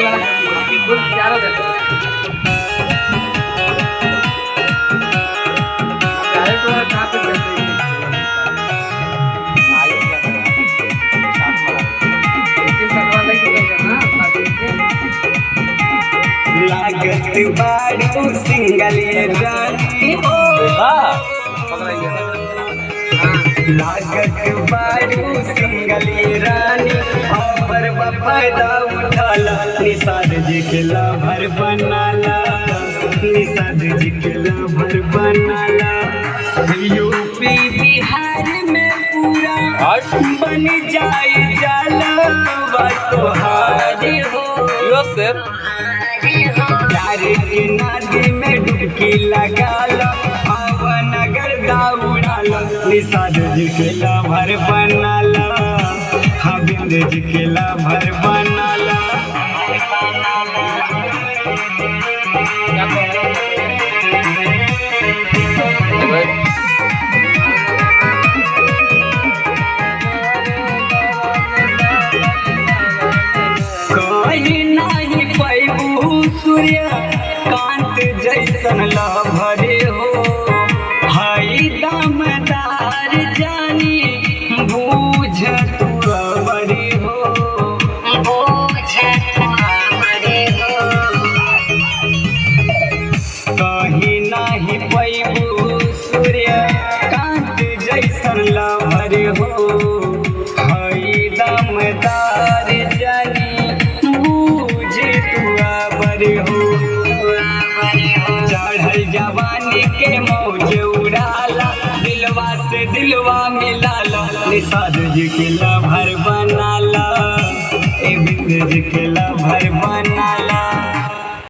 बिल्कुल प्यारा रहता है। चाहे तो कहाँ पे रहते हैं लागत बाड़ू सिंगल रानी हो, लागत बाड़ू सिंगल रानी पर बफायदा उठाला निषाद जी के लाभर बनाला, निषाद जी के लाभर बनाला। यूपी बिहार में पूरा बन जाए जाला तोहारी हो, प्यार की नदी में डुबकी लगा लो, पवन अगर दाउड़ा लो, निषाद जी के लाभर बना लो, हबिंद जी के लाभर बना लो। कहीं नहीं पैबू सूर्य कांत जैसन लाभरे हो, हई दमदार जानी बूझ तू बरे हो, बूझ तू बरे हो। कहीं नहीं पैबू सूर्य कांत जैसन लाभरे हो, हई दमदार जानी हो। चढ़ल जवानी के मौज उड़ाला, दिलवा से दिलवा मिलाला, निषाद जी के लाभर बनाला, ए बिंद जी के लाभर बनाला।